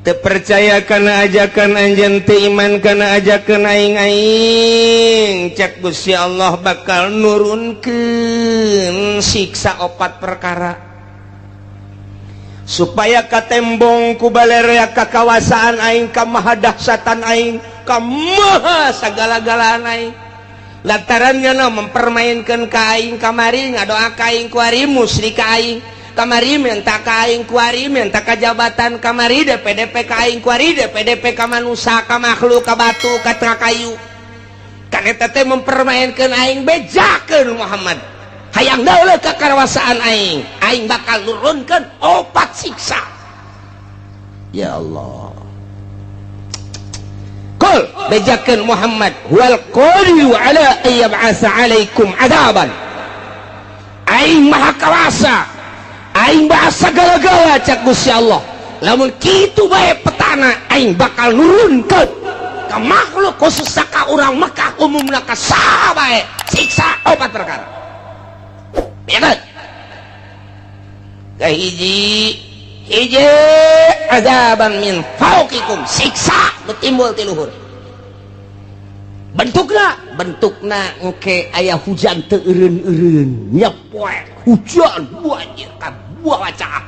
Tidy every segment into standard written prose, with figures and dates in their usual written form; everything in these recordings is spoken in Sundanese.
terpercaya karena ajakan anjeun teu iman karena ajakan aing cek Gusti Allah bakal nurunkeun siksa 4 perkara supaya katembong ku balerea kakawasaan aing ka maha dahsyatan aing ka maha sagala-galaan aing lantarannya mempermainkan ka aing kamari ngadoa ka aing ku ari musyrik ka aing kamari minta ka aing ku ari minta ka jabatan kamari DPDP ka aing ku ari DPDP ka manusia ka makhluk ka batu ka kayu kan eta teh mempermainkan aing bejakeun Muhammad hayang dauleuh ka karawasaan aing bakal nurunkeun 4 siksa ya Allah qul bejakeun Muhammad wal qadiru ala ayyab'asa alaikum adaban aing maha kawasa aing bahasa gala-gala cak Gusti Allah lamun kitu bae petana aing bakal nurunkeun ka makhluk khusus ka urang Mekah umumna ka saha bae siksa 4 perkara ya kan hiji azaban min fauqikum siksa betimbul ti luhur bentukna engke aya hujan teu eureun-eureun nya poe hujan banjir ka buaca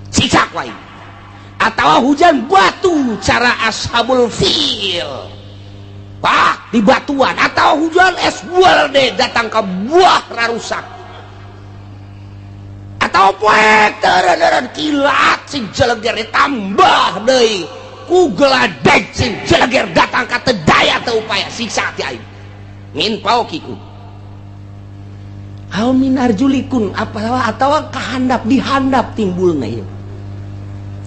siksa ku aing atawa hujan batu cara ashabul fil di batuan atau hujan es bual deh datang ke buah rarusak atau poe teureun kilat sing jeleger ditambah deui ku geladeg sing jeleger datang ka teu daya teu upaya siksa ti aing min paukiku aw min arjulikun atawa kahandap dihandap timbulna ieu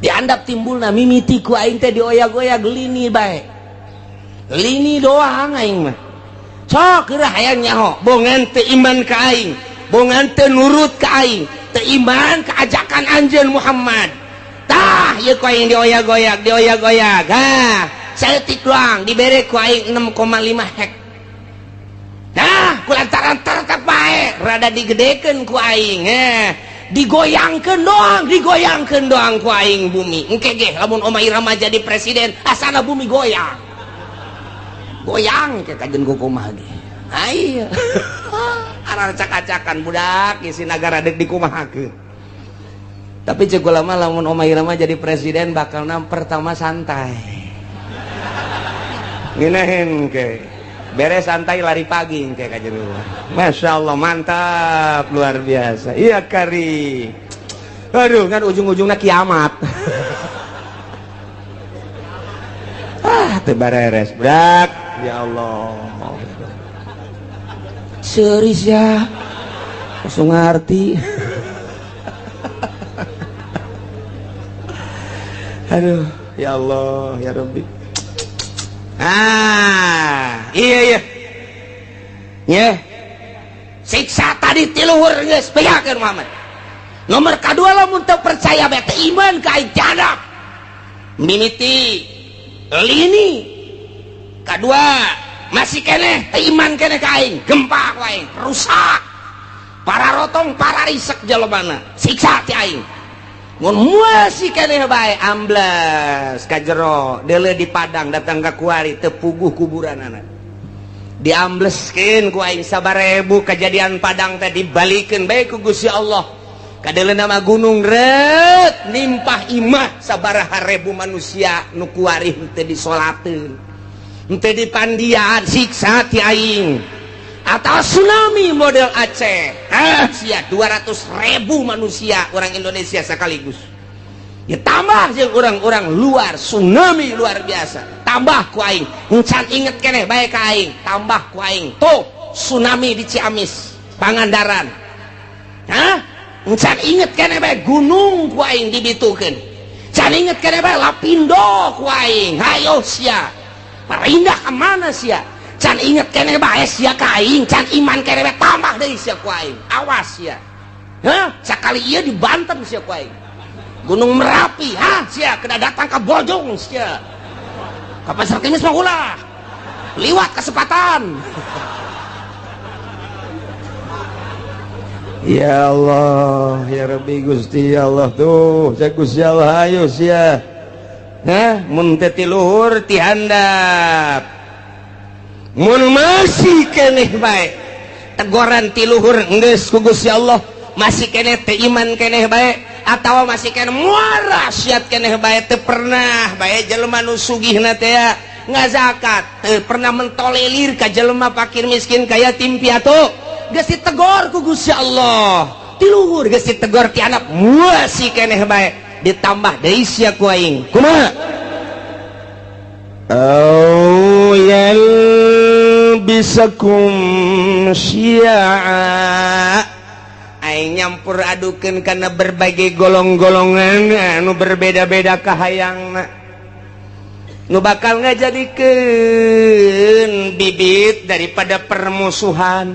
dihandap timbulna mimiti ku aing teh dioyag-oyag lini bae lini doang aing mah sok geura hayang nyaho bongan teu iman ka aing bongan teu nurut ka aing teu iman ka ajakan anjeun Muhammad tah ieu ku aing dioyag-oyag ha saeutik doang dibere ku aing 6,5 hek nah kulantaran tertek bae rada digedekeun ku aing digoyangkeun doang ku aing bumi engke ge lamun Omah Irama jadi presiden asana bumi goyang ke kajen kumaha ge aya arah acak-acakan budak isi nagara dek dikumahakeun tapi ceuk lama lamun Omah Irama jadi presiden bakal pertama santai ngeunaheun ke beres santai lari pagi ke kajen Masya Allah mantap luar biasa iya kari aduh kan ujung-ujungnya kiamat teu bareres brak ya Allah seuris ya langsung ngarti aduh ya Allah ya Rabbi iya ya siksa tadi ti luhur geus bejakeun Muhammad nomor kadua lamun teu percaya bae teu iman ka aing cadap mimiti lini kadua masih keneh teu iman keneh ka aing gempa ku aing rusak para rotong para risek jelebana siksa ti aing mun masih keneh bae amblas ka jero deuleu di padang datang ka kuari teu puguh kuburanana diambleskeun ku aing 1000 kejadian padang teh dibalikeun bae ku Gusti Allah kadeuleu nama gunung ret nimpah imah sabaraha ribu manusia nu kuari teu disolateun teu dipandian siksa ti aing atau tsunami model Aceh sia 200.000 manusia orang Indonesia sekaligus ya tambah jeung orang-orang luar tsunami luar biasa tambah ku aing encan inget keneh bae ka aing tambah ku aing tuh tsunami di Ciamis Pangandaran encan inget keneh bae gunung ku aing dibitukeun can inget keneh bae Lapindo ku aing hayo sia perindah ka mana sia can inget keneh bae sia ka aing can iman keneh bae tambah deui sia ku aing awas sia sakali ieu di Banten sia ku aing Gunung Merapi sia kena datang ke Bojong sia ka Pasar Kemis mah ulah liwat kesempatan ya Allah ya Rabbi Gusti Allah tuh cek Gusti Allah ayo sia mun teu ti luhur ti handap mun masih keneh bae teguran ti luhur geus ku Gusti Allah masih keneh teu iman keneh bae atawa masih keneh moal rasyat keneh bae teu pernah bae jelema nu sugihna teh ngazakat teu pernah mentolelir ka jelema fakir miskin kaya yatim piatu geus ditegor ku Gusti Allah ti luhur geus ditegor ti handap masih keneh bae ditambah deui sia ku aing kumaha au yalbisakum syi'a aing nyampur adukeun kana berbagai golong-golongan anu berbeda-beda kahayangna nu bakal ngajadikeun bibit daripada permusuhan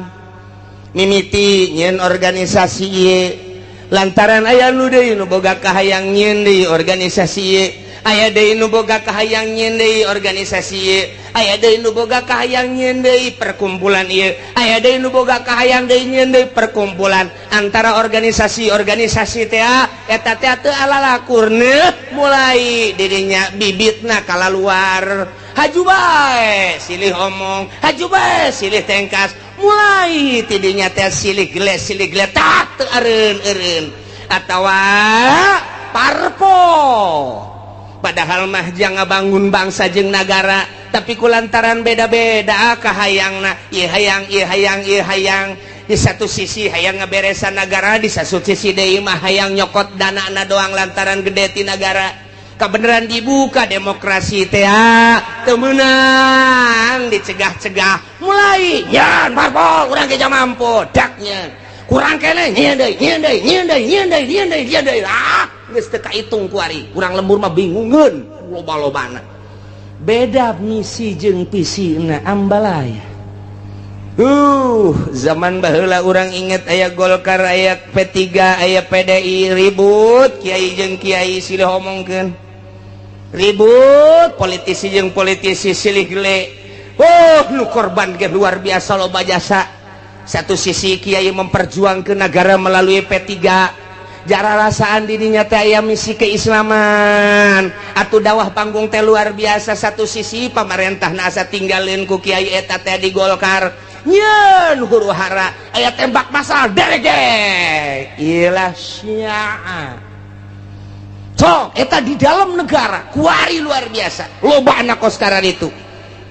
mimiti nyeun organisasi ieu lantaran aya nu deui nu boga kahayang nyieun deui organisasi ieu aya deui nu boga kahayang nyieun deui organisasi ieu aya deui nu boga kahayang nyieun deui perkumpulan ieu aya deui nu boga kahayang deui nyieun deui perkumpulan antara organisasi-organisasi teh eta teh teu alalakurna mulai dirinya bibitna kalaluar haju bae silih omong haju bae silih tengkas mulai tidinya teh silih gele tak teu eureun atawa parpo padahal mah jang ngabangun bangsa jeung nagara tapi kulantaran beda-beda kahayangna ieu hayang di satu sisi hayang ngaberesan nagara di satu sisi deui mah hayang nyokot danana doang lantaran gede ti nagara kabeneran dibuka demokrasi teh teu meunang dicegah-cegah mulai nyan parpol urang ge mampu daknya kurang keneh nyieun deui geus teu kahitung ku ari urang lembur mah bingungeun loba-lobana beda misi jeung visina ambalaya zaman baheula urang inget aya Golkar aya P3 aya PDI ribut kiai jeung kiai silih omongkeun ribut politisi jeung politisi silih gele nu korban ge luar biasa loba jasa satu sisi kiai memperjuangkeun negara melalui P3 jara rasaan dirinya teh aya misi keislaman atuh dawah panggung teh luar biasa satu sisi pamarentahna asa tinggalin ku kiai eta teh di Golkar nyeun huru-hara aya tembak masal derege ilah syi'a sok eta di dalam negara kuari luar biasa loba anak koskaran itu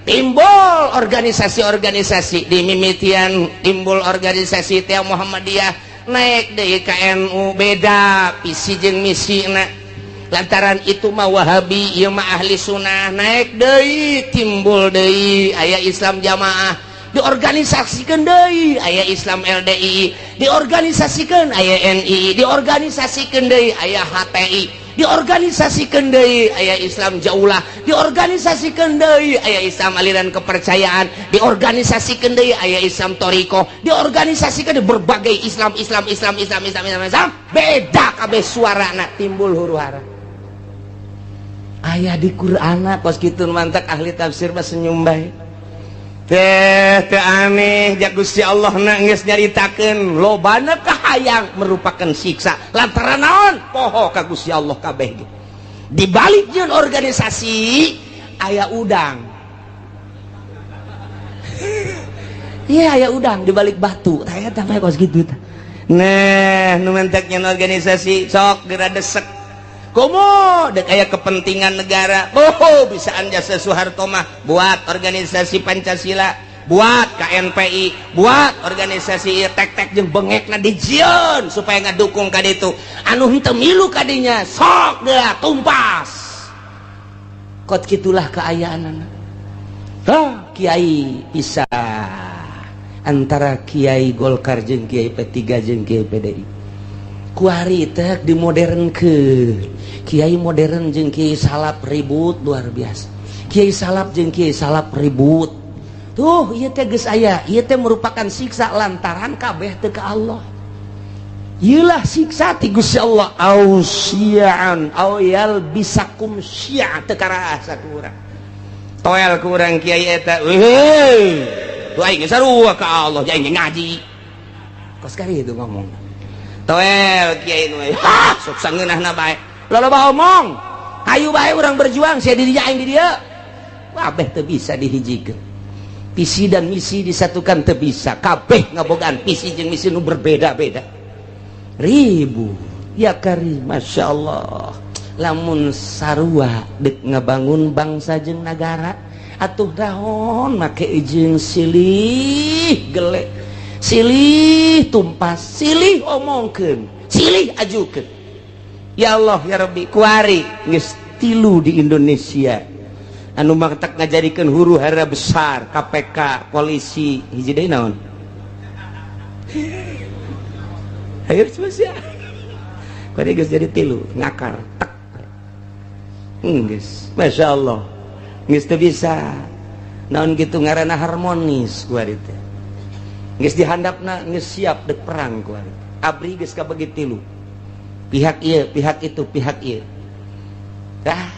timbul organisasi-organisasi di mimitian timbul organisasi teh Muhammadiyah naik deui ka NU beda visi jeung misina lantaran itu mah Wahabi ieu mah ahli sunnah naik deui timbul deui aya Islam Jamaah diorganisasikeun deui aya Islam LDI diorganisasikeun aya NI diorganisasikeun deui aya HTI diorganisasikeun deui aya Islam Jaulah diorganisasikeun deui aya Islam aliran kepercayaan diorganisasikeun deui aya Islam Thariqah diorganisasikeun berbagai Islam beda kabeh suarana timbul huru-hara aya di Qur'ana kos kitu mantak ahli tafsir mah senyum bae teh aneh jak Gusti Allah na geus nyaritakeun lobana kahayang merupakan siksa lantaran naon poho ka Gusti Allah kabeh ge di balik jeung organisasi aya udang iya aya udang di balik batu tah eta mah kos kitu tah nah nu mentek nyen organisasi sok geura desek komo dek aya kepentingan negara bisaan jasa Soeharto mah buat organisasi Pancasila buat KNPI buat organisasi tek-tek jeung bengekna dijieun supaya ngadukung ka ditu anu henteu milu kadinya sok deula tumpas kot kitulah kaayaanana kiai pisah antara kiai Golkar jeung kiai P3 jeung kiai PDI kuari teh dimodernkeun kiai modern jeung kiai salap ribut luar biasa kiai salap jeung kiai salap ribut tuh ieu teh geus aya ieu teh merupakan siksa lantaran kabeh teu ka Allah ieulah siksa ti Gusti Allah ausian au yalbisakum syi'a teu karasa ku urang toel ku urang kiai eta heuh tuh aing sarua ka Allah jeung ngaji kos kari itu ngomong toel kiai nu sok sangeunahna bae loba omong Hayu bae orang berjuang saya diri aing di dia kabeh teu bisa dihijikeun. Visi dan misi disatukan teu bisa, kabeh ngabogaan visi jeung misi nu berbeda-beda. Ribu ya karim, masya Allah. Lamun sarua dek ngabangun bangsa jeung negara atuh dahon make jeung silih gele, silih tumpas, silih omongkeun, silih ajukeun. Ya Allah ya Rabbi, kuari geus 3 di Indonesia anu maktak ngajadikeun huru hara besar, KPK, polisi, hiji deui naon? Hayu cenah sia. Kuari geus jadi 3 ngakar tek. Geus, masya Allah. Geus teu bisa. Naon kitu ngaranna harmonis kuari teh. Geus dihandapna geus siap dek perang kuari. Abri geus kabagi 3. Pihak ieu, pihak itu, pihak ieu.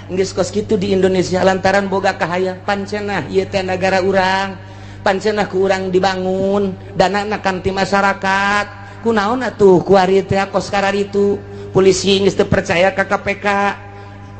Geus kos kitu di Indonesia lantaran boga kahayang pancenah ieu teh negara urang. Pancenah ku urang dibangun, danana kan ti masyarakat. Kunaon atuh kuari teh kos kararitu. Polisi geus teu percaya ka KPK.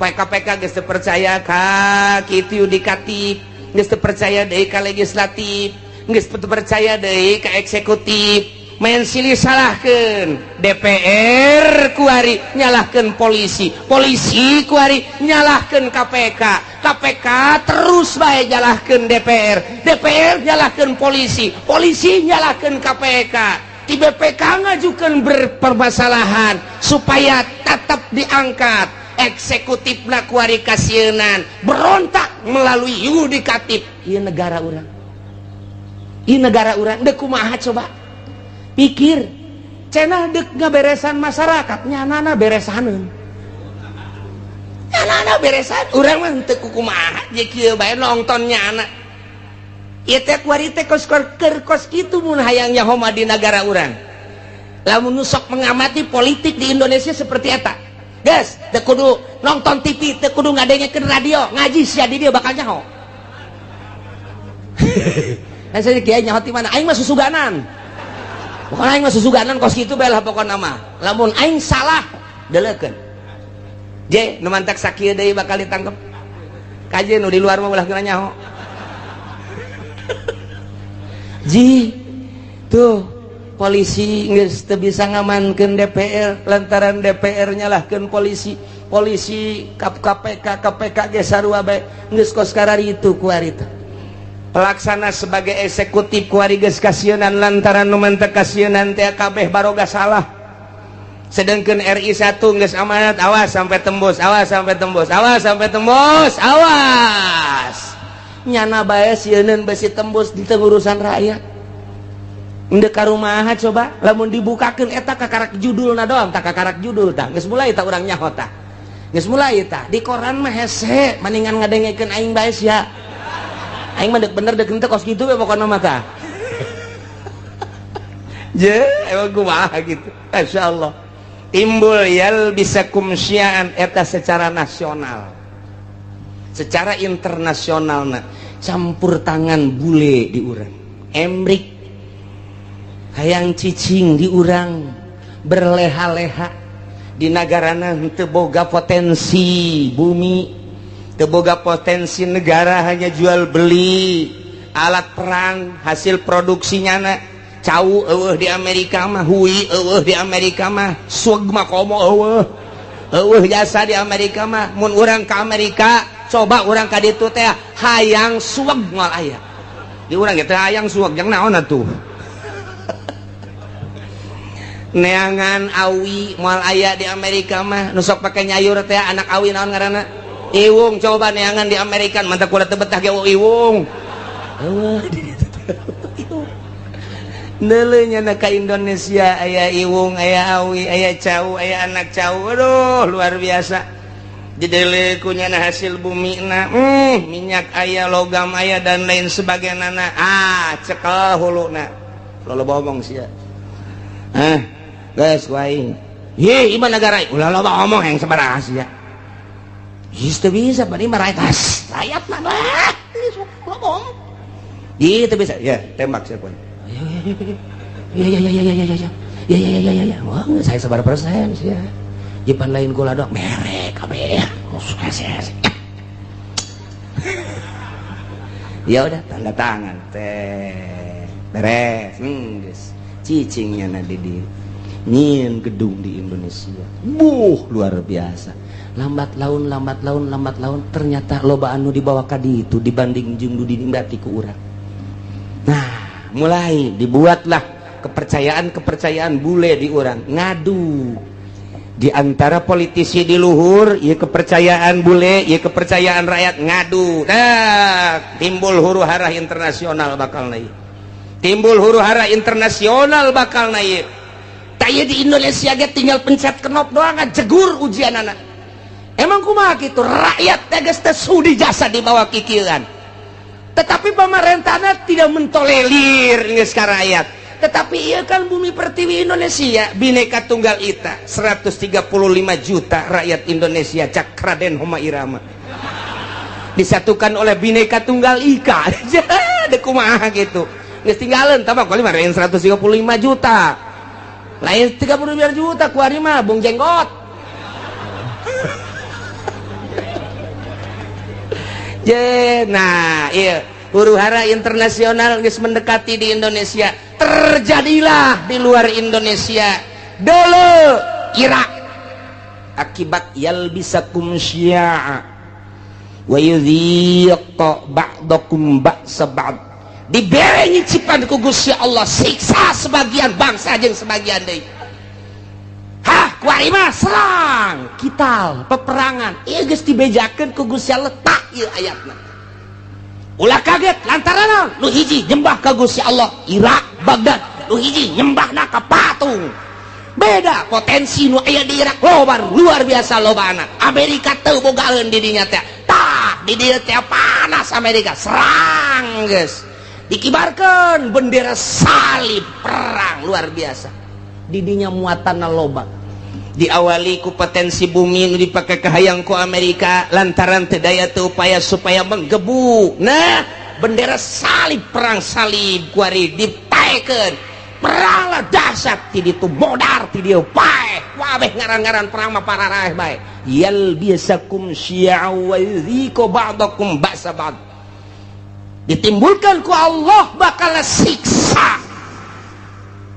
KPK geus teu percaya ka kitu yudikatif, geus teu percaya deui ka legislatif, geus teu percaya deui ka eksekutif. Main silih salahkeun DPR kuari nyalahkeun polisi, polisi kuari nyalahkeun KPK, KPK terus bae nyalahkeun DPR, DPR nyalahkeun polisi, polisi nyalahkeun KPK. Ti BPK ngajukeun berpermasalahan supaya tetap diangkat, eksekutifna kuari kasienan berontak melalui yudikatif. Ieu negara urang, ieu negara urang deuk kumaha coba pikir cenah dek ngaberesan masyarakat nyanana beresaneun, nyanana beresan urang mah teu kumaha je kieu bae nonton nyana. Ieu teh kuari teh kos kitu mun hayang nyaho di negara urang. Lamun sok mengamati politik di Indonesia seperti eta, geus teu kudu nonton TV, teu kudu ngadengekeun radio, ngaji sia di dieu bakal nyaho. Saya kieu nyaho ti mana? Aing mah susuganan. Pokoknya aing mah susuganan kos kitu bae lah pokona mah. Lamun aing salah deleukeun. Je nu mantak sakieu deui bakal ditangkep. Kaje nu di luar mah ulah kena nyaho. Ji tuh polisi geus teu bisa ngamankeun DPR lantaran DPR nyalahkeun polisi, polisi KPK, KPK ge sarua bae geus kos kararitu kuari teh. Pelaksana sebagai eksekutif kuari geus kasienan lantaran nu mantek kasienan teh kabeh baroga salah. Sedengkeun RI 1 geus amanat, awas sampai tembus, awas sampai tembus, awas sampai tembus, awas. Nyana bae sieun besi tembus di urusan rakyat. Endeu ka rumaha coba lamun dibukakeun eta kakarak judulna doang, tak kakarak judul tah. Geus mulai tah urang nyaho tah. Geus mulai tah. Di koran mah hese, mendingan ngadengekeun aing bae sia. Aing mah dek bener dek henteu kos kitu we pokona mah tah. Je, emang kumaha gitu. Masyaallah. Timbul yalbisakum syi'an eta secara nasional. Secara internasional na campur tangan bule di urang. Emrik hayang cicing di urang berleha-leha di nagarana henteu boga potensi bumi. Teboga potensi negara, hanya jual beli alat perang hasil produksinya na cau eueuh di Amerika mah, hui eueuh di Amerika mah, swag mah komo eueuh jasa di Amerika mah. Mun urang ke Amerika coba urang ka ditu teh hayang swag moal aya di urang teh hayang swag jeung naon atuh. Neangan awi moal aya di Amerika mah, nu sok pake nyayur teh anak awi naon ngaranna? Iwung. Coba neangan di Amerika mantap kuda tebetah ge iwung. Neuleunya na ka Indonesia aya iwung, aya awi, aya cau, aya anak cau. Aduh luar biasa. Dideuleu ku nyana hasil bumina. Minyak aya, logam aya dan lain sebagainya. Cekel huluna. Lo ngomong sia. Guys ku aing. Ye, ieu negara ulah loba ngomong yang sabaraha sia. Itu bisa, bani maraitas rakyat mana? Ngomong. Itu bisa, ya tembak siapa? Ya. Wah, saya sebar persen sih ya. Jipan lain gula dong, merek kabeh. Ya udah tanda tangan teh beres geus cicingnya na di dieu nyin gedung di Indonesia luar biasa. Lambat laun ternyata loba anu dibawa ka ditu dibanding jeung du dinimbrati ku urang. Nah mulai dibuatlah kepercayaan bule di urang ngadu di antara politisi di luhur, ieu kepercayaan bule, ieu kepercayaan rakyat ngadu. Nah, timbul huru-hara internasional bakal naik. Timbul huru-hara internasional bakal naik. Taya di Indonesia ge tinggal pencet knop doang jegur ujian anak. Emang kumaha kitu? Rakyat geus teh sudi jasa di bawah kikieuan. Tetapi pemerintahna tidak mentolerir geus ka rakyat. Tetapi iya kan bumi pertiwi Indonesia Bhinneka Tunggal Ika 135 juta rakyat Indonesia cak Raden Homa Irama disatukan oleh Bhinneka Tunggal Ika. Jadi kumaha gitu geus tinggalin tambah kali mah 135 juta lain 35 juta ku ari mah bung jenggot. Nah iya huru-hara internasional geus mendekati di Indonesia. Terjadilah di luar Indonesia dulu Irak akibat yalbisakum syi'a wa yudhiqa ba'dakum ba'sa ba'd dibere nyicipan ku Gusti Allah siksa sebagian bangsa jeung sebagian deui. Hah kuari mah serang kital peperangan ieu geus dibejakeun ku Gusti Allah tak ieu ayatna. Ulah kaget lantaran nu hiji nyembah ka Gusti Allah Irak Baghdad, nu hiji nyembahna ka patung. Beda potensi nu aya di Irak loba luar biasa lobana. Amerika teu bogaeun di dinya teh. Tah di dieu teh panas Amerika serang geus. Dikibarkeun bendera salib perang luar biasa. Di dinya muatanna loba. Diawali ku potensi bumi nu dipake kahayang ku Amerika lantaran teu daya teu upaya supaya menggebu. Nah, bendera salib perang salib kuari dipaekeun. Perang lah dahsyat ti ditu modar ti dieu pae. Wabeh ngaran-ngaran perang mah pararah bae. Yal biasakum syi'a wa yudhiqu ba'dakum ba'sa ba'd. Ditimbulkan ku Allah bakal siksa.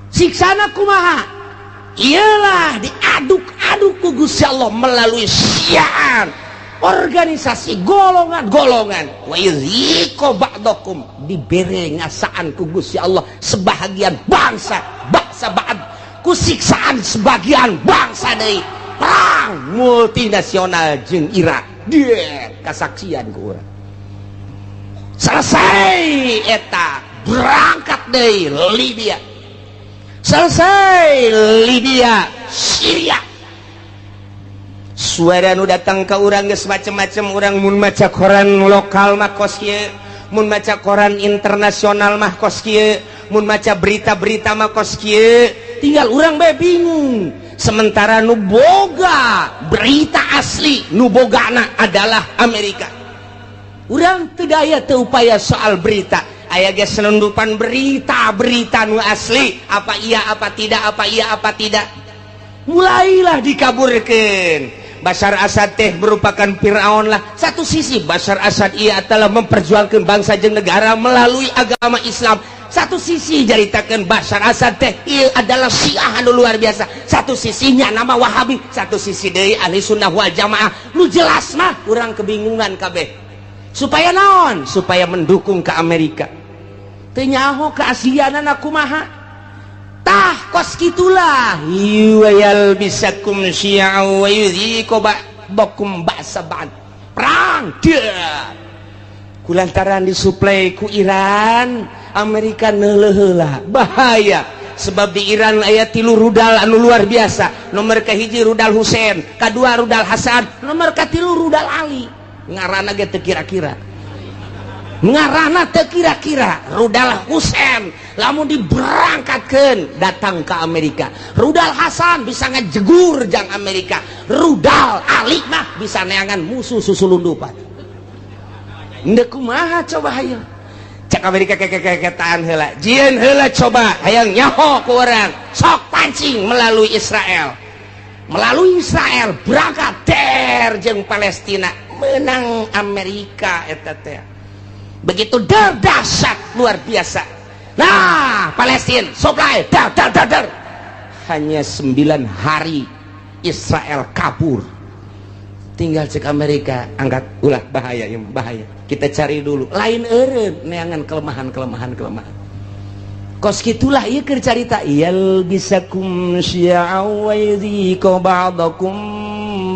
Siksana kumaha? Ialah diaduk-aduk ku Gusti Allah melalui syiar organisasi golongan-golongan wa yudhiqu ba'dakum dibere ngasaan ku Gusti Allah sebahagian bangsa ba'd ku siksaan sebagian bangsa deui perang multinasional jeung Irak dieu kasaksian ku urang selesai eta berangkat deui Libya selesai Libya Syria suara nu datang ke urang geus macem-macem urang mun maca koran lokal mah kos kieu mun maca koran internasional mah kos kieu mun maca berita-berita mah kos kieu tinggal urang bae bingung sementara nu boga berita asli nu bogana adalah Amerika urang teu daya teu upaya soal berita aya geus selundupan berita nu asli apa iya apa tidak mulailah dikaburkeun Bashar Assad teh merupakan Firaun lah satu sisi Bashar Assad ia adalah memperjuangkan bangsa jeung negara melalui agama Islam satu sisi jaritakeun Bashar Assad teh ia adalah Syiah anu luar biasa satu sisinya nama Wahabi satu sisi deui ahli sunnah wal jamaah nu jelas mah urang kebingungan kabeh supaya naon supaya mendukung ke Amerika teu nyaho keaslianana kumaha tah kos kitulah yal bisakum syi'a wa yudhiqu ba'dakum ba'sa ba'd perang dia kulantaran disuplai ku Iran Amerika neuleuh heula bahaya sebab di Iran aya 3 rudal anu luar biasa nomor kahiji rudal Husein kadua rudal Hasan nomor katilu rudal Ali ngaranna ge teu kira-kira ngarana teu kira-kira rudal Husein lamun diberangkatkeun datang ke Amerika rudal Hasan bisa ngajegur jang Amerika rudal Ali mah bisa neangan musuh susulundupan ndeu kumaha coba hayu cak Amerika keketaan heula jieun heula coba hayang nyaho ku urang sok pancing melalui Israel melalui Israel berangkat der jeung Palestina menang Amerika eta teh. Begitu dahsyat luar biasa. Nah, Palestina supply dar. Hanya 9 hari Israel kabur. Tinggal cek Amerika angkat ulah bahaya ya bahaya. Kita cari dulu. Lain eureun neangan kelemahan. Kos gitulah ieu keur carita yal bisakum syi'aw wa yadhiqa ba'dakum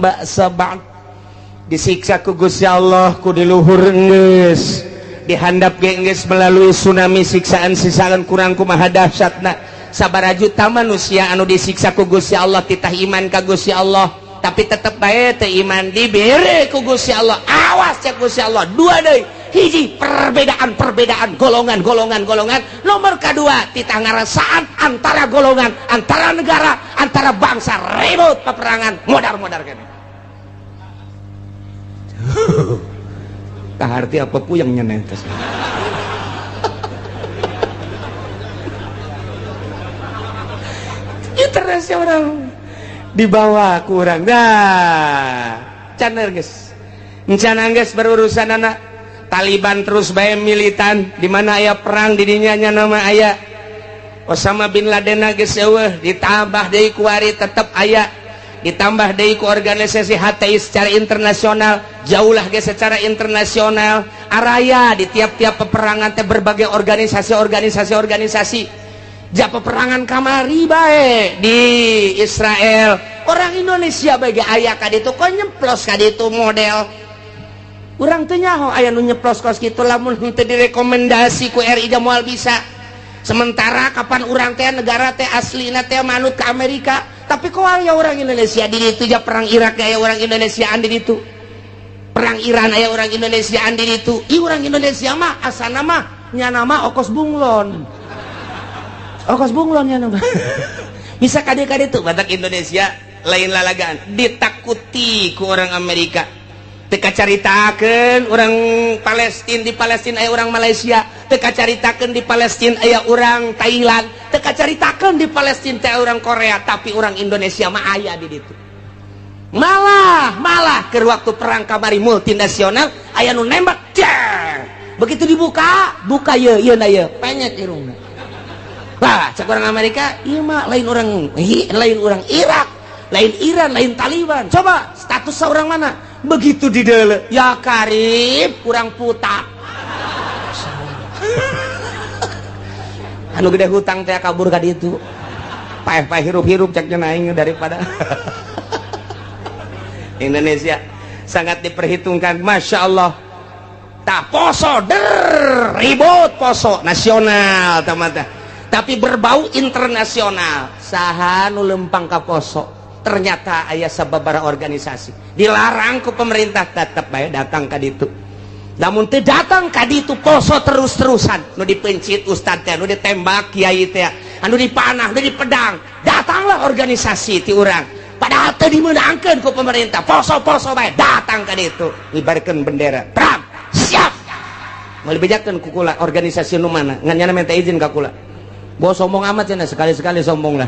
ba'sa ba'd. Disiksa ku Gusti Allah ku di luhur geus. Dihandap ge geus melalui tsunami siksaan kurang kumaha dahsyatna. Sabaraha juta manusia anu disiksa ku Gusti Allah titah iman ka Gusti Allah. Tapi tetep bae teu iman dibere ku Gusti Allah. Awas cek Gusti Allah. Dua deui, hiji perbedaan golongan. Nomor kedua titah ngarasaan antara golongan, antara negara, antara bangsa, ribut peperangan, modar kene. Tah arti apa puyeng nyeuneh tos. Internasional dibawa kurang dah caner guys encana guys berurusan anak Taliban terus bae militan di mana aya perang di dinya nama aya Osama bin Laden geus eueuh ditambah deui ku ari tetep aya ditambah deui ku organisasi HTI secara internasional jauhlah geus secara internasional araya di tiap-tiap peperangan teh berbagai organisasi peperangan kamari bae di Israel orang Indonesia bagi aya ka ditu kok nyemplos ka ditu model urang teu nyaho aya nu nyeplos kos kitu lamun teu direkomendasi ku RI moal bisa sementara kapan urang teh negara teh aslina teh manut ke Amerika tapi kok aya orang Indonesia di ditu ja perang Irak aya orang Indonesiaan di ditu perang Iran aya orang Indonesiaan di ditu ieu urang Indonesia mah asana mah nya nama Okos Bunglon ya nama bisa kade-kade tuh batak Indonesia lain lalagaan ditakuti ku orang Amerika teka caritakeun orang Palestina di Palestina aya orang Malaysia teka caritakeun di Palestina aya orang Thailand teka caritakeun di Palestina aya orang Korea tapi orang Indonesia mah aya di ditu malah keur waktu perang kamari multinasional aya nu nembak begitu dibuka ieu na ieu penyek irungna. Bah, cek orang Amerika, iya mah lain orang Irak, lain Iran, lain Taliban. Coba status seorang mana? Begitu di dele, ya karib, kurang putak. Anu gede hutang teh kabur ka ditu. Paeh hirup-hirup ceknya naing daripada Indonesia sangat diperhitungkan, masya Allah. Tak poso ribut poso nasional teman-teman. Tapi berbau internasional saha nu lempang ka poso ternyata aya sababaraha organisasi dilarang ku pemerintah tetep bae datang ka ditu namun teu datang ka ditu poso terus-terusan nu dipencit ustad teh nu ditembak kiai teh anu dipanah nu dipedang datanglah organisasi ti urang padahal teu dimeunangkeun ku pemerintah poso bae datang ka ditu ngibarkeun bendera perang siap mau dibejakeun ku kula organisasi nu mana ngan nyana minta izin ka kula. Bos sombong amat cenah sekali-sekali sombong lah.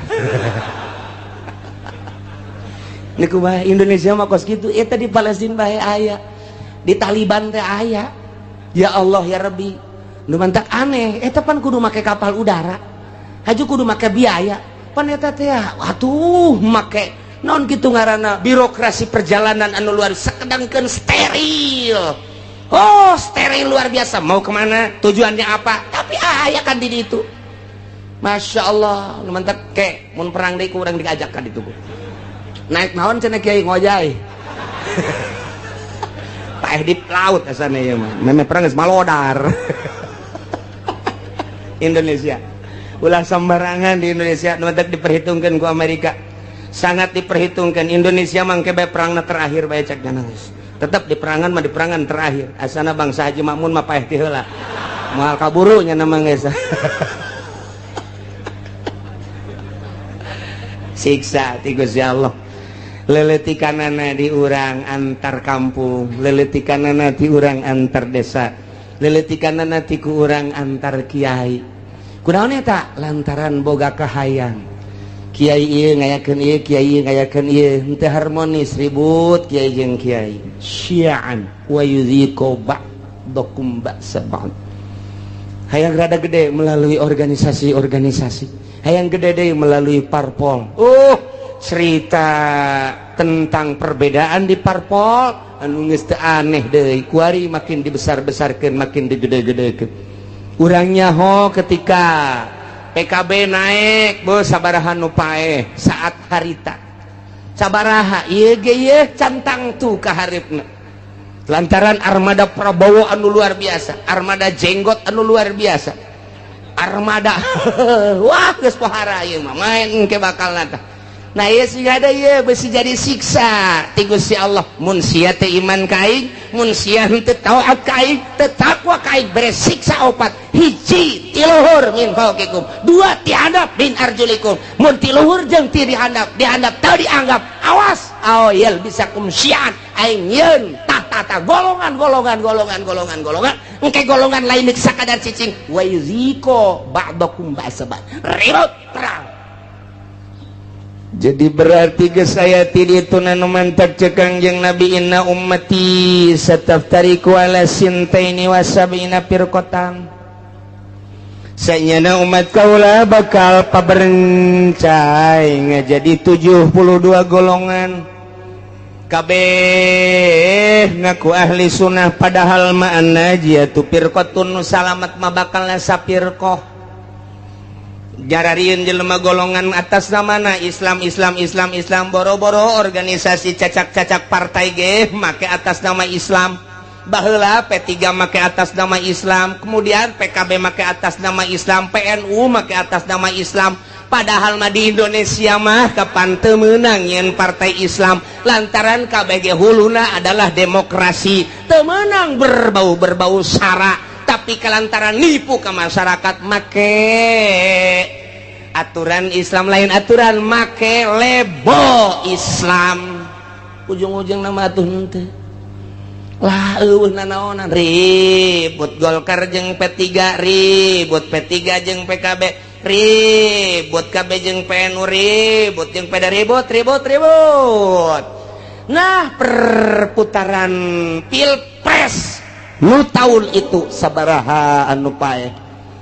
Niku bae Indonesia mah kos kitu eta di Palestina bae aya. Di Taliban teh aya. Ya Allah ya Rabbi. Nu mantak aneh eta pan kudu make kapal udara. Haju kudu make biaya. Pan eta teh atuh make naon kitu ngaranna birokrasi perjalanan anu luar sakedangkeun steril. Oh, steril luar biasa. Mau kemana? Tujuannya apa? Tapi aya kan di ditu. Masya Allah, mantap ke, mun perang deh kurang diajak kan itu. Naik naon cenah kiai ngojay. Paeh di laut asana ya mah. Meme perang geus malodar. Indonesia. Ulah sembarangan di Indonesia, mantap diperhitungkan ku Amerika. Sangat diperhitungkan Indonesia mangke bae perangna terakhir bae cek nangis. Tetap di perangan mah di perangan terakhir. Asana bangsa Haji Makmun mah paeh ti heula. Moal kaburu nya nama geus. Siksa ti Gusti Allah leletikanana di urang antar kampung leletikanana ti urang antar desa leletikanana ti ku urang antar kiai kunaon eta lantaran boga kahayang Kiai ieu ngayakeun ieu, kiai ngayakeun ieu, henteu harmonis, ribut kiai jeung kiai. Syi'an wa yudhiqu ba'dakum ba'sa ba'd. Hayang rada gede melalui organisasi-organisasi. Hayang gede deui melalui parpol. Cerita tentang perbedaan di parpol anu geus teu aneh deui. Kuari makin dibesar-besarkeun, makin digede-gedekeun. Urang nyaho ketika PKB naik, bos sabaraha nu paeh saat harita. Sabaraha ieu ge ieu cantang tu ka hareupeuna. Lantaran armada Prabowo anu luar biasa, armada jenggot anu luar biasa. Armada wah geus pohara ieu mah main engke bakal nata. Nah ieu siga da ieu beusi jadi siksa ti Gusti Allah. Mun sia teh iman ka aing, mun sia henteu taat ka aing, teu takwa ka aing, beres siksa opat. Hiji ti luhur min fauqikum, dua ti handap min arjulikum. Mun ti luhur jeung ti dihandap teu dianggap, awas aoyel bisa kumsian aing yeun tata golongan engke golongan lain deuk sakadar cicing wa yuziko ba'dakum ba'sabat ribut perang. Jadi berarti geus aya ti ditu nu mantap ceuk Kangjeng Nabi inna ummati sataftariqu ala sintaini wa sab'ina firqatan. Saenyana umat kaula bakal paberencai ngajadi 72 golongan. Kabeh ngaku ahli sunnah padahal ma'an najiyatu firqatun nu salamat mah bakalna sapirqah. Jararieun jelema golongan atas namana Islam boro-boro organisasi cacak-cacak partai ge make atas nama Islam. Baheula P3 make atas nama Islam, kemudian PKB make atas nama Islam, PNU make atas nama Islam. Padahal mah di Indonesia mah kapan teu meunang nyen partai Islam lantaran KBG huluna adalah demokrasi. Teu meunang berbau sara. Tapi kelantaran nipu ke masyarakat make aturan Islam lain aturan, make lebo Islam ujung-ujung nama atuh teh lah eueuh nanaonan ribut Golkar jeung P3, ribut P3 jeung PKB, ribut KB jeung PNU, ribut jeung PDA, ribut. Nah perputaran pilpres nu tahun itu sabaraha anu paeh,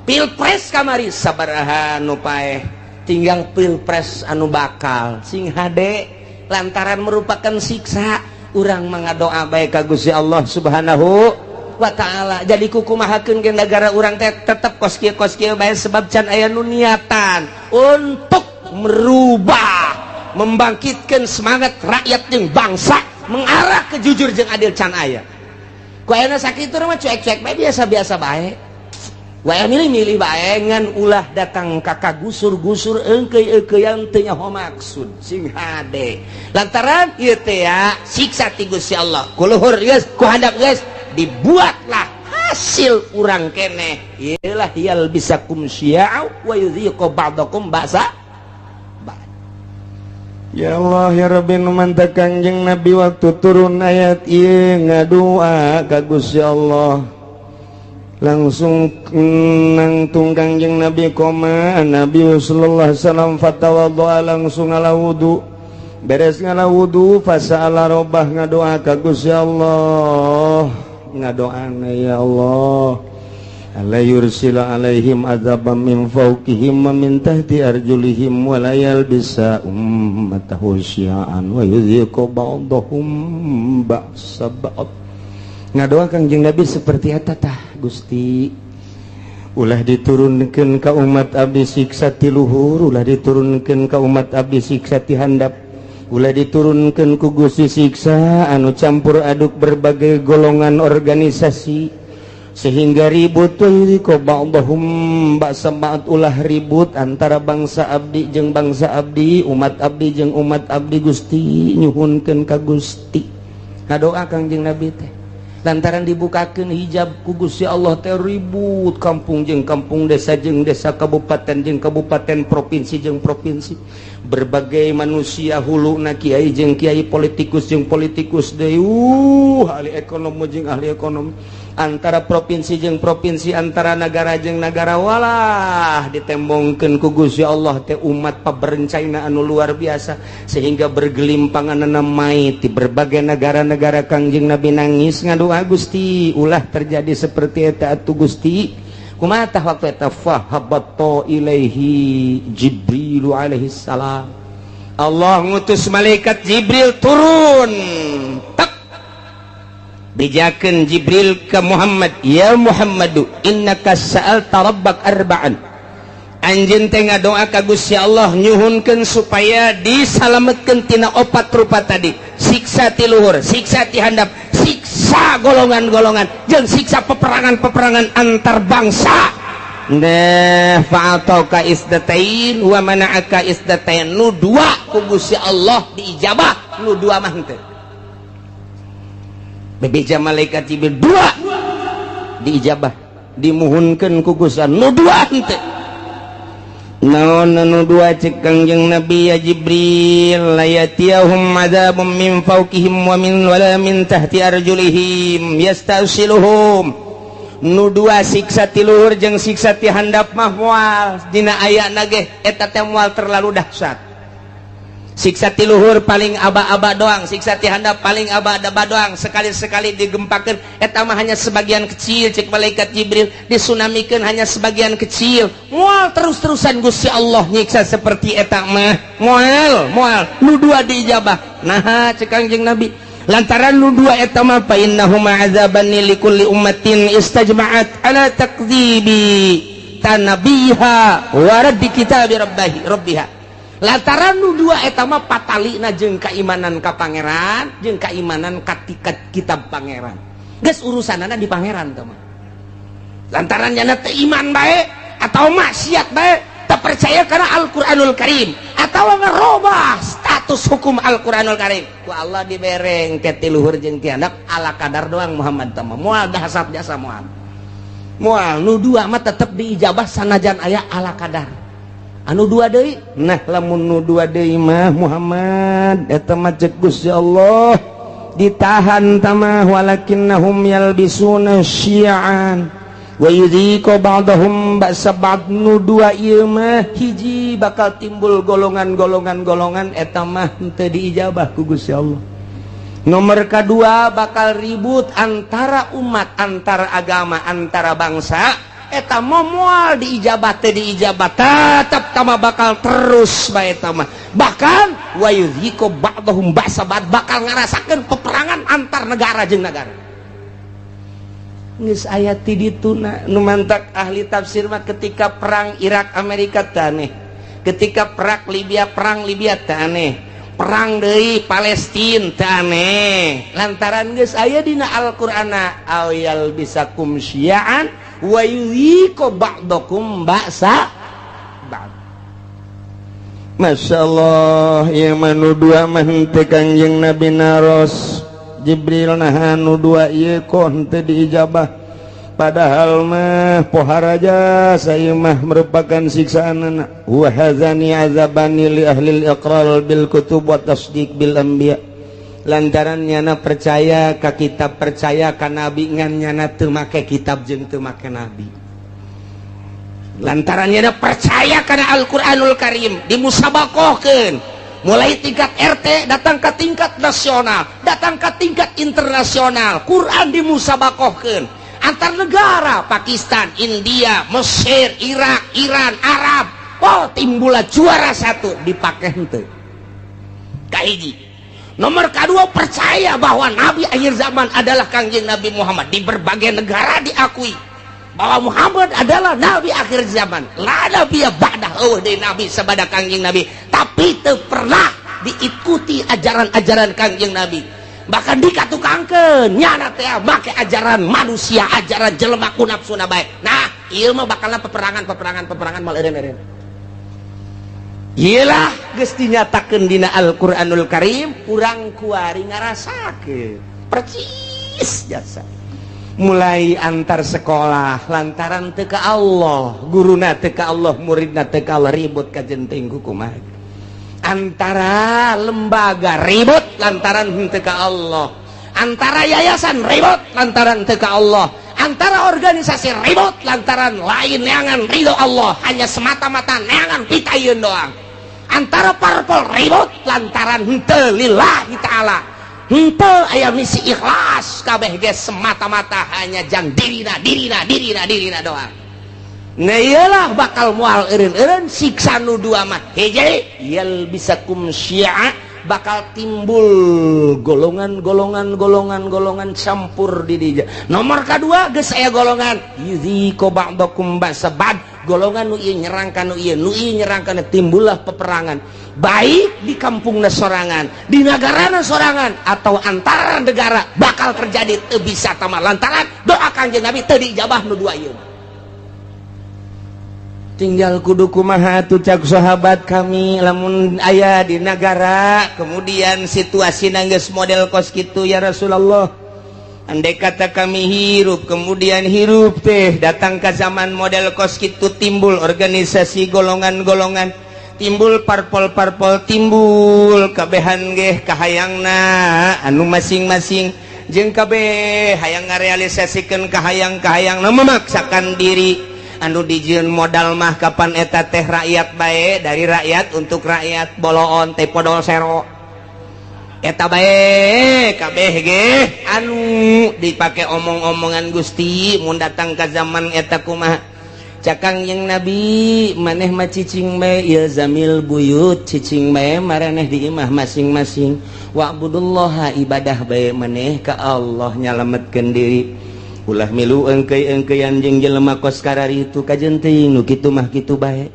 pilpres kamari sabaraha anu paeh, tinggal pilpres anu bakal sing hade lantaran merupakan siksa. Urang mangadoa bae ka Gusti Allah Subhanahu wa taala. Jadi kukumahakeun ge negara urang teh tetep kos kieu bae sebab can aya nu niatan untuk merubah, membangkitkan semangat rakyat jeung bangsa mengarah ke jujur jeung adil can aya. Ku ayeuna sakitu mah cuek-cuek bae biasa-biasa bae. Wae milih-milih bae ngan ulah datang ka gusur-gusur eungkeuy-eungkeuyan teu nyaho maksud sing hade. Lantaran ieu teh ya siksa ti Gusti Allah. Ku luhur geus, ku handap geus, dibuatlah hasil urang keneh. Iyalah yal bisakum syia'u wa yudhiqu ba'dakum ba'sa. Ya Allah ya Rabbi nu mantap Kangjeng Nabi waktu turun ayat ieu ngadua ka Gusti Allah langsung nangtung Kangjeng Nabi koma Nabi sallallahu alaihi wasallam fatawaddoa langsung ala wudu beres ngala wudu fasa'ala rabbah ngadoa ka Gusti Allah ngadoana ya Allah alla yursila alaihim adzabam min fawqihim wa min tahti arjulihim wa la yalbisa ummatahu syi'an wa yudhiqu ba'dahum ba'sa ba'd. Ngadoa Kangjeng Nabi seperti eta tah Gusti, ulah diturunkeun ka umat abdi siksa ti luhur, ulah diturunkeun ka umat abdi siksa ti handap, ulah diturunkeun ku Gusti siksa anu campur aduk berbagai golongan organisasi sehingga ribut ko ba'dahum ba'sa ba'd, ulah ribut antara bangsa abdi jeung bangsa abdi, umat abdi jeung umat abdi. Gusti nyuhunkeun ka Gusti ngadoa Kangjeng Nabi teh lantaran dibukakeun hijab ku Gusti Allah teh ribut kampung jeung kampung, desa jeung desa, kabupaten jeung kabupaten, provinsi jeung provinsi. berbagai manusia huluna kiai jeung kiai politikus jeung politikus deui ahli ekonomi jeung ahli ekonomi antara provinsi jeung provinsi antara negara jeung negara walah ditembongkeun ku Gusti Allah teh umat paberencana anu luar biasa sehingga bergelimpangan mai di berbagai negara-negara Kangjeng Nabi nangis ngadua Gusti ulah terjadi seperti eta atuh Gusti kumaha tah waktu eta fahabatta ilaihi Jibril alaihi salam Allah ngutus malaikat Jibril turun tak bijakeun Jibril ke Muhammad ya Muhammadu innaka sa'alta rabbak arba'an anjeun teh ngadoa ka Gusti Allah nyuhunkeun supaya disalametkeun tina 4 rupa tadi siksa ti luhur siksa ti handap siksa golongan-golongan jeung siksa peperangan-peperangan antar bangsa nah fa'ataka isdatain wa mana'aka isdatain nu dua ku Gusti Allah diijabah nu dua mah henteu bebeja malaikat Jibril dua diijabah dimuhunkeun ku Gusti Allah nu dua henteu naon nu dua cek Kangjeng Nabi ya Jibril layatiyahum adzabum min fawqihim wa min wala min tahti arjulihim yastasiluhum nu dua siksa ti luhur jeung siksa ti handap mah moal dina ayana ge eta teh moal terlalu dahsyat siksa ti luhur paling aba-aba doang siksa ti handap paling aba-aba doang sekali-sekali digempakeun eta mah hanya sebagian kecil cek malaikat Jibril disunamikeun hanya sebagian kecil moal terus-terusan Gusti Allah nyiksa seperti eta mah moal nu dua diijabah nah cek Kangjeng Nabi lantaran nu dua eta mah fa innahuma azaban likulli ummatin istajma'at ala takdzibi tanabiha wa raddi kitabi rabbiha lantaran nu dua eta mah patalina jeung kaimanan ka pangeran jeung kaimanan ka kitab pangeran geus urusanana di pangeran teh mah lantaran nya teh iman bae atau maksiat bae teu percaya kana Al-Qur'anul Karim atawa ngarobah status hukum Al-Qur'anul Karim ku Allah dibereng ti luhur jeung ti handap ala kadar doang Muhammad teh moal dahsyat jasa moal nu dua mah tetep diijabah sanajan aya ala kadar anu dua deui nah lamun nu dua deui mah Muhammad eta mah cek Gusti Allah ditahan tamah walakinnahum yalbisuna syi'an wa yudhiqu ba'dahum ba'sa ba'd nu dua ieu mah hiji bakal timbul golongan-golongan eta mah teu diijabah ku Gusti Allah nomor kedua bakal ribut antara umat antara agama antara bangsa eta moal diijabah teu diijabah tetep tama bakal terus bae eta mah bahkan wa yudhiqu ba'dahum ba'sa ba'd bakal ngarasakeun peperangan antar negara jeung negara geus aya ti dituna nu mantak ahli tafsir mah ketika perang Irak Amerika taneh ketika perang Libya taneh perang deui Palestina taneh lantaran geus aya dina Al-Qur'ana ayal bisakum syi'an wa yuhiqu ba'dakum ba'sa ba'd masyaallah ieu mah nu dua mah teh Kangjeng Nabi naros Jibril nah nu dua ieu kok henteu diijabah padahal mah poharaja saya mah merupakan siksaan wa hazani azabani li ahli al-iqrar bil kutub wa tasdiq bil anbiya lantaran nyana percaya ka kitab percaya ka nabi ngan nyana teu make kitab jeung teu make nabi lantaran nyana percaya kana Al-Qur'anul Karim dimusabaqahkeun mulai tingkat RT datang ke tingkat nasional datang ke tingkat internasional Quran dimusabaqahkeun antar negara Pakistan, India, Mesir, Irak, Iran, Arab oh timbullah juara satu dipake henteu kahiji nomor kedua percaya bahwa Nabi akhir zaman adalah Kangjeng Nabi Muhammad di berbagai negara diakui bahwa Muhammad adalah Nabi akhir zaman la nabiya ba'dah dari Nabi sabada Kangjeng Nabi tapi teu pernah diikuti ajaran-ajaran Kangjeng Nabi bahkan dikatukangkeun nyana teh make ajaran manusia ajaran jelema ku nafsuna bae nah ieu mah bakalna peperangan mal eureun-eureun iyalah geus dinyatakeun dina Al-Qur'anul Karim urang kuari ngarasakeun percis jasa mulai antar sekolah lantaran teu ka Allah guruna teu ka Allah muridna teu ka Allah ribut ka jenting kumaha antara lembaga ribut lantaran henteu ka Allah, antara yayasan ribut lantaran henteu ka Allah, antara organisasi ribut lantaran lain neangan ridho Allah, hanya semata-mata neangan pitayeun doang, antara parpol ribut lantaran henteu lillahi ta'ala, henteu aya misi ikhlas, kabeh ge semata-mata hanya jang dirina doang. Nah iyalah bakal mual eureun siksa nu dua mah. Hiji yal bisakum syi'a, bakal timbul golongan campur di dieu. Nomor kadua geus aya golongan yuziqu ba'dakum ba'sabad, golongan nu ieu nyerang ka nu ieu nyerang kana, timbullah peperangan baik di kampungna sorangan, di nagarana sorangan, atau antara negara bakal terjadi teu bisa tamah lantaran doa Kanjeng Nabi teu diijabah nu dua ieu. Tinggal kudu kumaha tuh cak sahabat kami lamun aya di negara kemudian situasi nanggeus model kos kitu ya Rasulullah, andai kata kami hirup kemudian hirup teh datang ke zaman model kos kitu, timbul organisasi golongan-golongan, timbul parpol-parpol, timbul kabehan ge kahayangna anu masing-masing, jeung kabeh hayang ngarealisasikeun kahayang-kahayangna memaksakan diri. Anu dijieun modal mah kapan eta teh rakyat bae, dari rakyat untuk rakyat, boloon teh podol sero eta bae kabeh ge anu dipake omong-omongan Gusti mun datang ka zaman eta kumaha. Cakang yang Nabi maneh mah cicing bae ilzamil buyut, cicing bae maraneh di imah masing-masing, wa'budullaha ibadah bae maneh ka Allah nyalametkeun diri. Ulah milu engkeuy-engkeuyan jeung jelema kos karari itu kajenting nu kitu mah kitu bae.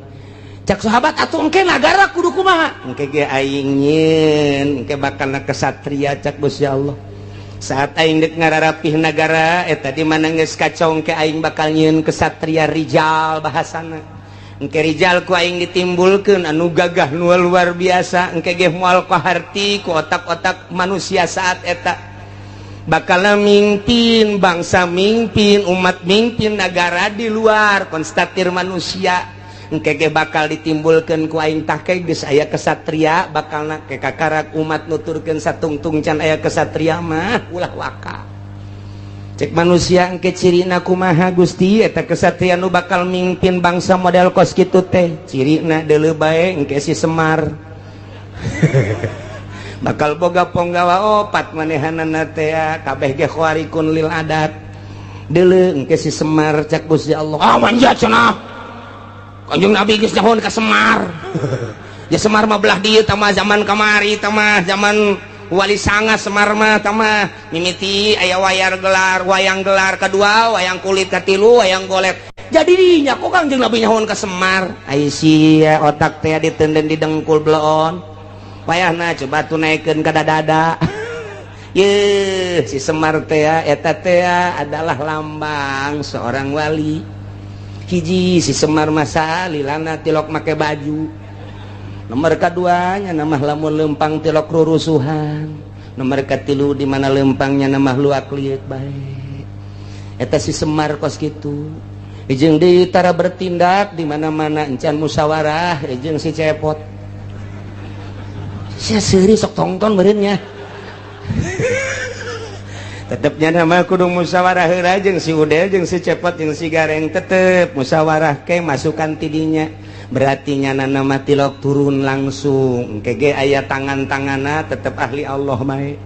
Cak sahabat atuh engke nagara kudu kumaha? Engke ge aing nyeun, engke bakalna kesatria cak Gusti Allah. Saat aing deuk ngararapih nagara eta di mana geus kacau engke aing bakal nyieun kesatria rijal bahasana. Engke rijal ku aing ditimbulkeun anu gagah nu luar biasa, engke ge moal kaharti ku otak-otak manusia saat eta. Bakal mimpin bangsa, mimpin umat, mimpin negara di luar konstatir manusia. Engke ge bakal ditimbulkeun ku aing tah ke geus aya kesatria, bakalna ke kakarak umat nuturkeun satungtung can aya kesatria mah ulah waka. Cek manusia engke cirina kumaha Gusti eta kesatria nu bakal mimpin bangsa model kos kitu teh. Cirina deuleu bae engke si Semar. Bakal boga ponggawa opat manehanana teh kabeh ge khawarikun lil adat. Deuleu engke si Semar cak Gusti Allah. Ah manja cenah. Kanjeng Nabi geus nyahon ka Semar. Ya Semar mah belah dieu tah mah zaman kamari tah mah zaman Wali Sanga Semar mah tah mah mimiti aya wayang gelar kadua, wayang kulit katilu, wayang golet. Jadi dinya kok Kanjeng Nabi nyahon ka Semar. Ai sia otak teh diteunden di dengkul bleon. Payahna coba tunaikeun ka dada. Ye si Semar teh eta teh adalah lambang seorang wali. Hiji si Semar masa lilana tilok make baju. Nomor kaduanya nama lamun lempang tilok rurusuhan. Nomor katilu di mana lempangnya nama luak liuk bae. Eta si Semar kos kitu. Jeung deui tara bertindak di mana-mana encan musyawarah jeung si Cepot. Sia seuri sok tongton meureunnya. Tetepnya nama kudu musyawarah heula jeung si Udel jeung si Cepot jeung si Gareng, tetep musyawarah ke masukan tidinya. Berarti nyana nama tilok turun langsung. Engke ge aya tangan-tanganna tetep ahli Allah bae.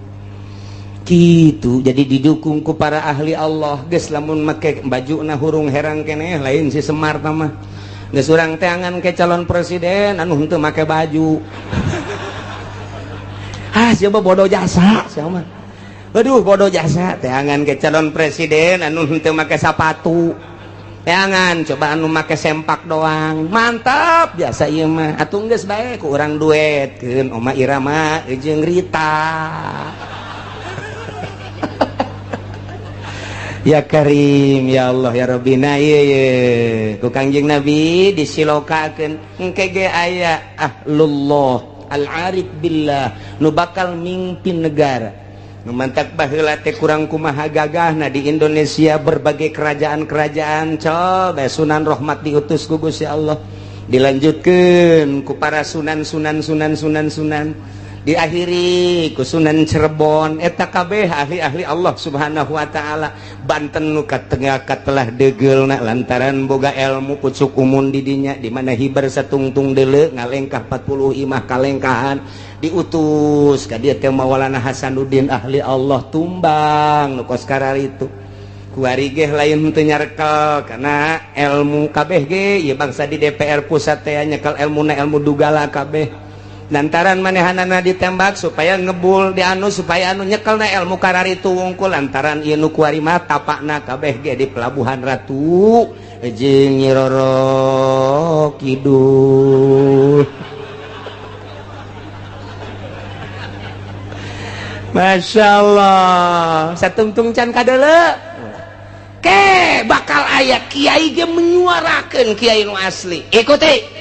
Kitu jadi didukung ku para ahli Allah. Geus lamun make bajuna hurung herang keneh lain si Semar tah mah. Geus urang teh angan ke calon presiden anu henteu make baju. Ah siapa bodoh jasa siapa? Waduh bodoh jasa teh angan ke calon presiden anu henteu make sepatu. Teh angan coba anu make sempak doang. Mantap biasa ieu mah. Atuh geus bae ku urang duetkeun Oma Irama jeung Rita. Ya Karim ya Allah ya Rabbina ieu ku Kangjeng Nabi disilokakeun engke ge aya ahlullah al-arif billah nu bakal mimpin negara. Nu mantak baheula teh kurang kumaha gagahna di Indonesia berbagai kerajaan-kerajaan coba Sunan Rahmat diutus ku Gusti Allah dilanjutkan ku para sunan diakhiri ku Sunan Cirebon eta kabeh ahli-ahli Allah Subhanahu wa taala. Banten nu katengah telah degelna lantaran boga ilmu pucuk umun di dinya di mana hibar satungtung deuleu ngalengkah 40 imah kalengkahan diutus ka dieu teh Maulana Hasanuddin ahli Allah tumbang nu kos kararitu kuari ge lain teu nyarekel kana ilmu kabeh ge ieu bangsa di DPR pusat teh nyekel ilmuna ilmu dugala kabeh. Lantaran manehanana ditembak supaya ngebul di anu supaya anu nyekelna ilmu kararitu wungkul lantaran ieu nu kuari mah tapakna kabeh ge di Pelabuhan Ratu jeung Nyi Roro Kidul. Masya Allah satungtung can kadeuleu ke bakal aya kiai ge menyuarakeun kiai nu asli ikuti.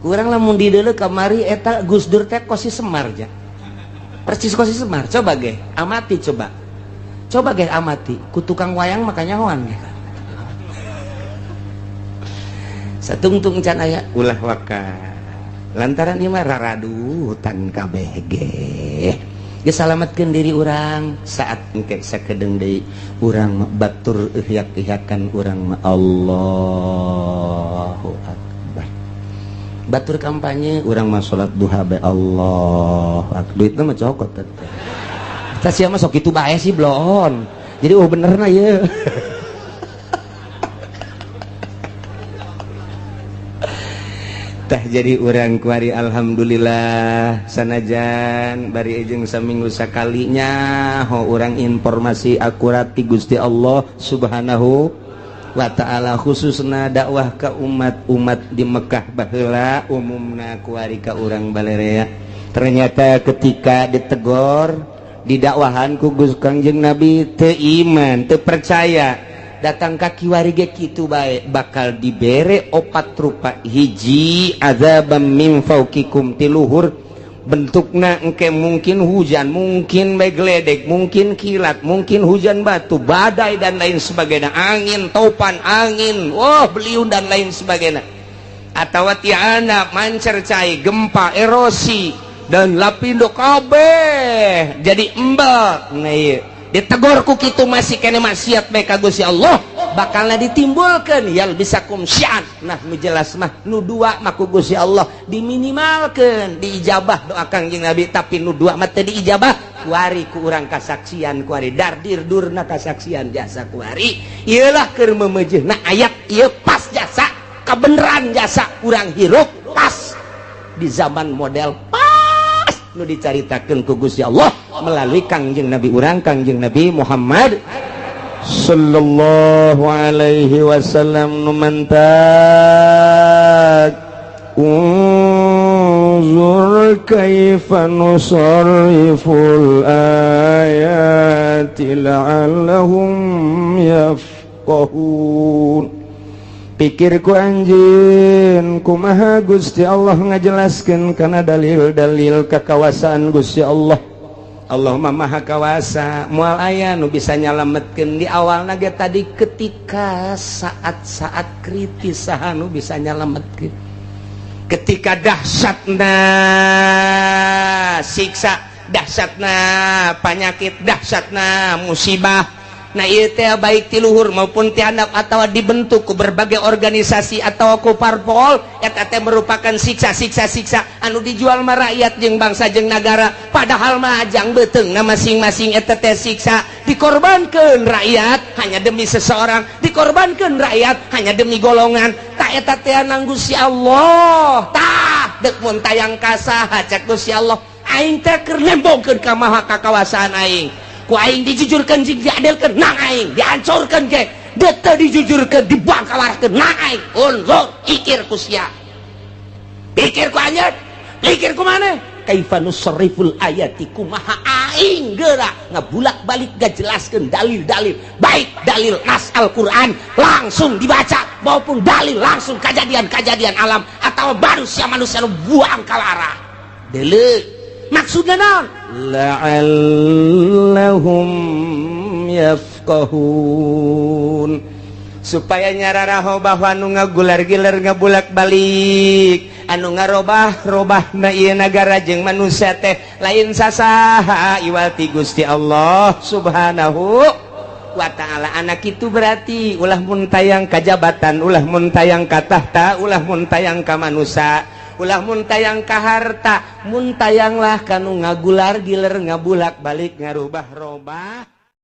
Kurang lamun di deuleu kamari eta Gus Dur teh Kosi Semar ja. Persis Kosi Semar. Coba ge amati coba. Coba ge amati ku tukang wayang makanya nyahoan ge. Satungtung can aya ulah waka. Lantaran ieu mah raradutan kabeh ge. Geus salametkeun diri urang saat engke sakedeung deui urang batur ihyak-ihyakan urang Allahu Akbar. Batur kampanye urang mah salat duha be Allah duitna mah cokot teh tah sia mah sok kitu bae sih blon jadi benerna ieu tah jadi urang kuari alhamdulillah sanajan bari jeung saminggu sakalinya ho urang informasi akurat ti Gusti Allah Subhanahu wa ta'ala khususna dakwah ka umat di Mekah baheula umumna kuari ka urang balerea. Ternyata ketika ditegor didakwahan ku Gus Kangjeng Nabi teu iman teu percaya datang ka kiwari ge kitu bae bakal dibere opat rupa hiji azabam min fauqikum ti luhur bentukna engke mungkin hujan mungkin begledek mungkin kilat mungkin hujan batu badai dan lain sebagainya angin topan angin beliun dan lain sebagainya atau tiana mancercai gempa erosi dan lapindo kabeh jadi embal nah ieu ditegur ku kitu masih kene maksiat bae ka Gusti Allah bakalna ditimbulkeun yal bisakum syi'an nah nu jelas mah nu dua mah ku Gusti Allah diminimalkeun diijabah doa Kangjeng Nabi tapi nu dua mah teu diijabah kuari ku urang kasaksian kuari dardir durna kasaksian jasa kuari ieu lah keur meumeujeuna ayat ieu pas jasa kabeneran jasa urang hirup pas di zaman model pas nu dicaritakeun ku Gusti Allah melalui Kangjeng Nabi urang Kangjeng Nabi Muhammad sallallahu alaihi wasallam numantak unzur kaifa nusarriful ayati la'allahum yafqahun pikirku anjeun kumaha Gusti Allah ngajelaskeun kana dalil-dalil kakawasan Gusti Allah. Allah mah maha kawasa moal aya nu bisa nyalametkeun di awalna ge tadi ketika saat-saat kritis saha nu bisa nyalametkeun ketika dahsyatna siksa dahsyatna penyakit dahsyatna musibah nah ieu teh baik ti luhur maupun ti handap atawa dibentuk ku berbagai organisasi atawa ku parpol eta teh merupakan siksa anu dijual mah rakyat jeung bangsa jeung nagara padahal mah ajang beuteungna masing-masing eta teh siksa dikorbankeun rakyat hanya demi seseorang dikorbankeun rakyat hanya demi golongan tak eta teh nang Gusti Allah tah deuk mun tayang ka saha cek Gusti Allah aing teh keur nembongkeun ka maha kakawasaan aing ku aing dijujurkeun jeung diadelkeun nang aing dihancurkeun ge deuk teu dijujurkeun dibangkawarkeun nang aing unzur ikir ku sia pikir ku anjeun pikir ku maneh kaifa nusarriful ayati kumaha aing geura ngabulak-balik ngajelaskeun dalil-dalil baik dalil nas Al-Qur'an langsung dibaca maupun dalil langsung kejadian-kejadian alam atau manusia nu buang kalara deuleu maksudna naon la'allahum yafqahun supaya nyararaho bahwa anu ngagular-giler ngabulak-balik anu ngarobah-robah na ieu nagara jeung manusia teh lain sasaha iwati Gusti Allah Subhanahu wa ta'ala. Anak itu berarti ulah mun tayang kajabatan, ulah mun tayang ka tahta, ulah mun tayang ka manusia, ulah mun tayang ka harta, mun tayanglah kanu ngagular-giler ngabulak-balik ngarubah-robah